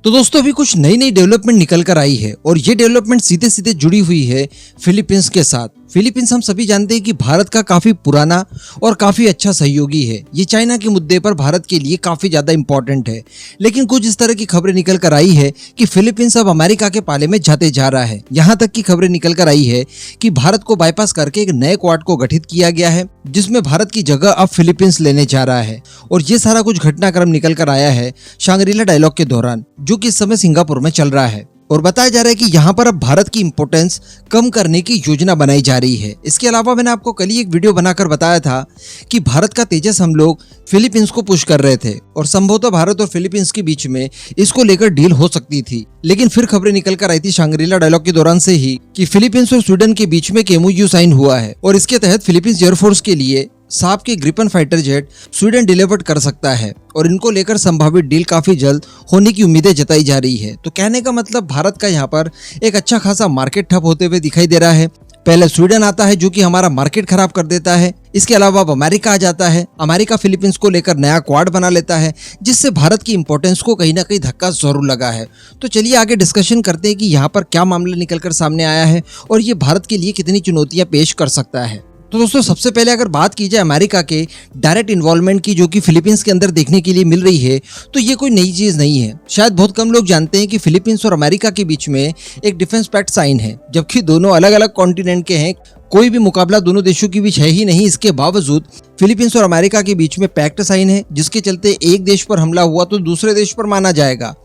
तो दोस्तों अभी कुछ नई नई डेवलपमेंट निकल कर आई है और ये डेवलपमेंट सीधे सीधे जुड़ी हुई है फिलीपींस के साथ। फिलीपींस हम सभी जानते हैं कि भारत का काफी पुराना और काफी अच्छा सहयोगी है। ये चाइना के मुद्दे पर भारत के लिए काफी ज्यादा इंपॉर्टेंट है। लेकिन कुछ इस तरह की खबरें निकल कर आई है कि फिलीपींस अब अमेरिका के पाले में जाते जा रहा है। यहाँ तक की खबरें निकल कर आई है कि भारत को बाईपास करके एक नए क्वाड को गठित किया गया है, जिसमें भारत की जगह अब फिलीपींस लेने जा रहा है। और ये सारा कुछ घटनाक्रम निकल कर आया है शांग्रीला डायलॉग के दौरान, जो कि इस समय सिंगापुर में चल रहा है। और बताया जा रहा है कि यहाँ पर अब भारत की इंपोर्टेंस कम करने की योजना बनाई जा रही है। इसके अलावा मैंने आपको कल ही एक वीडियो बनाकर बताया था कि भारत का तेजस हम लोग फिलीपींस को पुश कर रहे थे और संभवतः भारत और फिलीपींस के बीच में इसको लेकर डील हो सकती थी। लेकिन फिर खबरें निकल कर आई थी शांग्रीला डायलॉग के दौरान से ही कि फिलीपींस और स्वीडन के बीच में एक MOU साइन हुआ है और इसके तहत फिलीपींस एयरफोर्स के लिए साप के Gripen fighter jet Sweden deliver कर सकता है और इनको लेकर संभावित डील काफी जल्द होने की उम्मीदें जताई जा रही है। तो कहने का मतलब भारत का यहाँ पर एक अच्छा खासा मार्केट ठप होते हुए दिखाई दे रहा है। पहले स्वीडन आता है जो कि हमारा मार्केट खराब कर देता है। इसके अलावा अब अमेरिका आ जाता है। अमेरिका फिलीपींस को लेकर नया क्वाड बना लेता है, जिससे भारत की इंपोर्टेंस को कहीं ना कहीं धक्का जरूर लगा है। तो चलिए आगे डिस्कशन करते हैं कि यहाँ पर क्या मामला निकलकर सामने आया है और ये भारत के लिए कितनी चुनौतियां पेश कर सकता है। तो दोस्तों सबसे पहले अगर बात की जाए अमेरिका के डायरेक्ट इन्वॉल्वमेंट की, जो कि फिलीपींस के अंदर देखने के लिए मिल रही है, तो ये कोई नई चीज नहीं है। शायद बहुत कम लोग जानते हैं कि फिलीपींस और अमेरिका के बीच में एक डिफेंस पैक्ट साइन है, जबकि दोनों अलग अलग कॉन्टिनेंट के हैं। कोई भी मुकाबला दोनों देशों के बीच है ही नहीं। इसके बावजूद फिलीपींस और अमेरिका के बीच में पैक्ट साइन है, जिसके चलते एक देश पर हमला हुआ तो दूसरे देश पर माना जाएगा।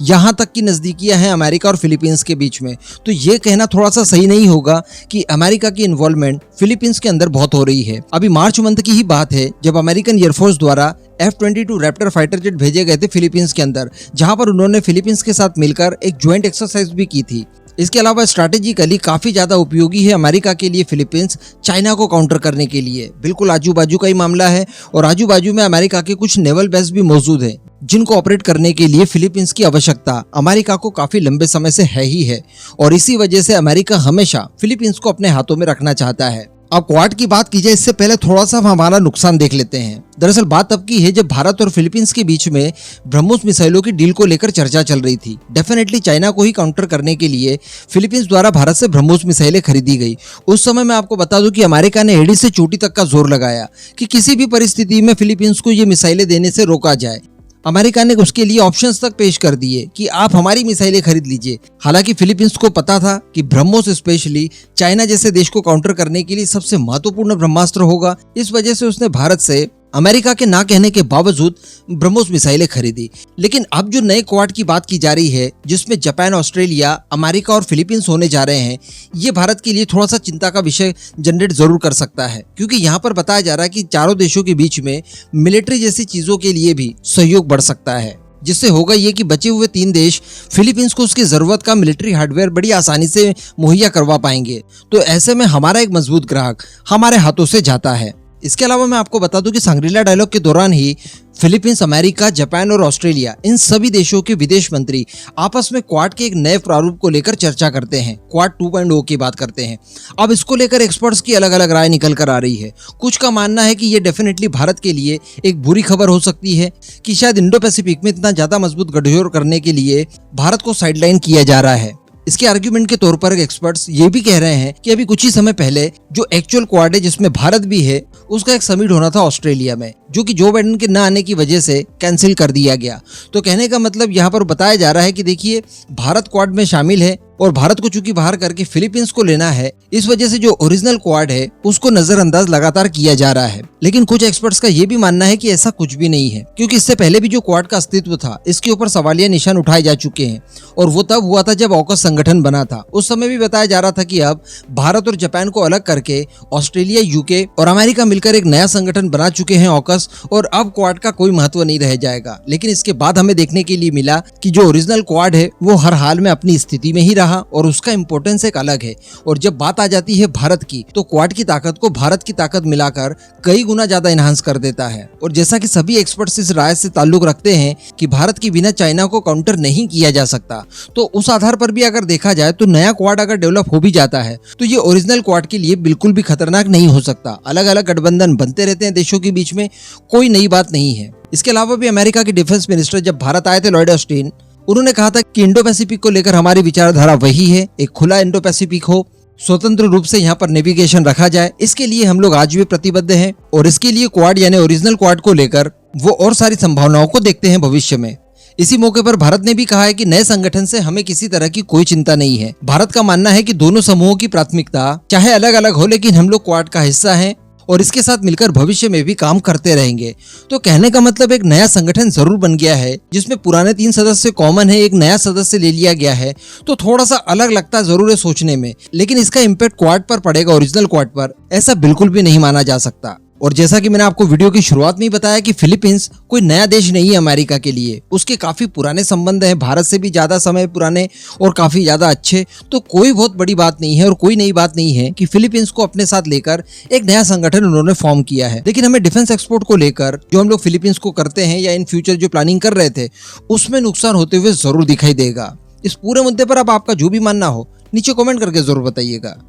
यहाँ तक की नज़दीकियाँ हैं अमेरिका और फिलीपींस के बीच में। तो ये कहना थोड़ा सा सही नहीं होगा कि अमेरिका की इन्वॉल्वमेंट फिलीपींस के अंदर बहुत हो रही है। अभी मार्च मंथ की ही बात है जब अमेरिकन एयरफोर्स द्वारा F-22 रैप्टर फाइटर जेट भेजे गए थे फिलीपींस के अंदर, जहाँ पर उन्होंने फिलीपींस के साथ मिलकर एक ज्वाइंट एक्सरसाइज भी की थी। इसके अलावा स्ट्रैटेजिकली काफी ज्यादा उपयोगी है अमेरिका के लिए फिलीपींस चाइना को काउंटर करने के लिए। बिल्कुल आजू बाजू का ही मामला है और आजू बाजू में अमेरिका के कुछ नेवल बेस भी मौजूद हैं, जिनको ऑपरेट करने के लिए फिलीपींस की आवश्यकता अमेरिका को काफी लंबे समय से है ही है। और इसी वजह से अमेरिका हमेशा फिलीपींस को अपने हाथों में रखना चाहता है। अब क्वाड की बात की जाए इससे पहले थोड़ा सा हमारा नुकसान देख लेते हैं। दरअसल बात अब की है जब भारत और फिलीपींस के बीच में ब्रह्मोस मिसाइलों की डील को लेकर चर्चा चल रही थी। डेफिनेटली चाइना को ही काउंटर करने के लिए फिलीपींस द्वारा भारत से ब्रह्मोस मिसाइलें खरीदी गई। उस समय मैं आपको बता दूं कि अमेरिका ने एड़ी से चोटी तक का जोर लगाया कि किसी भी परिस्थिति में फिलीपींस को ये मिसाइलें देने से रोका जाए। अमेरिका ने उसके लिए ऑप्शंस तक पेश कर दिए कि आप हमारी मिसाइलें खरीद लीजिए। हालांकि फिलीपींस को पता था कि ब्रह्मोस स्पेशली चाइना जैसे देश को काउंटर करने के लिए सबसे महत्वपूर्ण ब्रह्मास्त्र होगा। इस वजह से उसने भारत से अमेरिका के ना कहने के बावजूद ब्रह्मोस मिसाइलें खरीदी। लेकिन अब जो नए क्वाड की बात की जा रही है, जिसमें जापान, ऑस्ट्रेलिया, अमेरिका और फिलीपींस होने जा रहे हैं, ये भारत के लिए थोड़ा सा चिंता का विषय जनरेट जरूर कर सकता है, क्योंकि यहाँ पर बताया जा रहा है कि चारों देशों के बीच में मिलिट्री जैसी चीजों के लिए भी सहयोग बढ़ सकता है। जिससे होगा ये कि बचे हुए 3 देश फिलीपींस को उसकी जरूरत का मिलिट्री हार्डवेयर बड़ी आसानी से मुहैया करवा पाएंगे। तो ऐसे में हमारा एक मजबूत ग्राहक हमारे हाथों से जाता है। इसके अलावा मैं आपको बता दूं कि शांग्रीला डायलॉग के दौरान ही फिलीपींस, अमेरिका, जापान और ऑस्ट्रेलिया, इन सभी देशों के विदेश मंत्री आपस में क्वाड के एक नए प्रारूप को लेकर चर्चा करते हैं। क्वाड 2.0 की बात करते हैं। अब इसको लेकर एक्सपर्ट्स की अलग अलग राय निकल कर आ रही है। कुछ का मानना है कि ये डेफिनेटली भारत के लिए एक बुरी खबर हो सकती है कि शायद इंडो पैसिफिक में इतना ज्यादा मजबूत गठजोड़ करने के लिए भारत को साइडलाइन किया जा रहा है। इसके आर्ग्यूमेंट के तौर पर एक्सपर्ट्स ये भी कह रहे हैं कि अभी कुछ ही समय पहले जो एक्चुअल क्वाड है, जिसमें भारत भी है, उसका एक समिट होना था ऑस्ट्रेलिया में, जो कि जो बाइडेन के न आने की वजह से कैंसिल कर दिया गया। तो कहने का मतलब यहाँ पर बताया जा रहा है कि देखिए, भारत क्वाड में शामिल है और भारत को चूंकि बाहर करके फिलीपींस को लेना है, इस वजह से जो ओरिजिनल क्वाड है उसको नजरअंदाज लगातार किया जा रहा है। लेकिन कुछ एक्सपर्ट्स का ये भी मानना है कि ऐसा कुछ भी नहीं है, क्योंकि इससे पहले भी जो क्वाड का अस्तित्व था, इसके ऊपर सवालिया निशान उठाए जा चुके हैं और वो तब हुआ था जब ऑकस संगठन बना था। उस समय भी बताया जा रहा था कि अब भारत और जापान को अलग करके ऑस्ट्रेलिया, यूके और अमेरिका मिलकर एक नया संगठन बना चुके हैं ऑकस, और अब क्वाड का कोई महत्व नहीं रह जाएगा। लेकिन इसके बाद हमें देखने के लिए मिला कि जो ओरिजिनल क्वाड है वो हर हाल में अपनी स्थिति में ही रहा और उसका इंपोर्टेंस एक अलग है। और जब बात आ जाती है भारत की, तो क्वाड की ताकत को भारत की ताकत मिलाकर कई गुना ज्यादा इनहांस कर देता है। और जैसा कि सभी एक्सपर्ट्स इस राय से ताल्लुक रखते हैं कि भारत के बिना चाइना को काउंटर नहीं किया जा सकता, तो उस आधार पर भी अगर देखा जाए तो नया क्वाड अगर डेवलप हो भी जाता है तो ये ओरिजिनल क्वाड के लिए बिल्कुल भी खतरनाक नहीं हो सकता। अलग अलग गठबंधन बनते रहते हैं देशों के बीच में, कोई नई बात नहीं है। इसके अलावा भी अमेरिका के डिफेंस मिनिस्टर जब भारत आए थे, लॉयड ऑस्टिन, उन्होंने कहा था कि इंडो पैसिफिक को लेकर हमारी विचारधारा वही है, एक खुला इंडो पैसिफिक हो, स्वतंत्र रूप से यहाँ पर नेविगेशन रखा जाए। इसके लिए हम लोग आज भी प्रतिबद्ध हैं और इसके लिए क्वाड यानी ओरिजिनल क्वाड को लेकर वो और सारी संभावनाओं को देखते हैं भविष्य में। इसी मौके पर भारत ने भी कहा है कि नए संगठन से हमें किसी तरह की कोई चिंता नहीं है। भारत का मानना है कि दोनों समूहों की प्राथमिकता चाहे अलग अलग हो, लेकिन हम लोग क्वाड का हिस्सा हैं और इसके साथ मिलकर भविष्य में भी काम करते रहेंगे। तो कहने का मतलब एक नया संगठन जरूर बन गया है, जिसमें पुराने 3 सदस्य कॉमन है, एक नया सदस्य ले लिया गया है। तो थोड़ा सा अलग लगता जरूर है सोचने में, लेकिन इसका इम्पैक्ट क्वाड पर पड़ेगा, ओरिजिनल क्वाड पर, ऐसा बिल्कुल भी नहीं माना जा सकता। और जैसा कि मैंने आपको वीडियो की शुरुआत में ही बताया कि फिलीपींस कोई नया देश नहीं है अमेरिका के लिए, उसके काफी पुराने संबंध हैं, भारत से भी ज्यादा समय पुराने और काफी ज्यादा अच्छे। तो कोई बहुत बड़ी बात नहीं है और कोई नई बात नहीं है कि फिलीपींस को अपने साथ लेकर एक नया संगठन उन्होंने फॉर्म किया है। लेकिन हमें डिफेंस एक्सपोर्ट को लेकर जो हम लोग फिलीपींस को करते हैं या इन फ्यूचर जो प्लानिंग कर रहे थे, उसमें नुकसान होते हुए जरूर दिखाई देगा। इस पूरे मुद्दे पर अब आपका जो भी मानना हो नीचे कमेंट करके जरूर बताइएगा।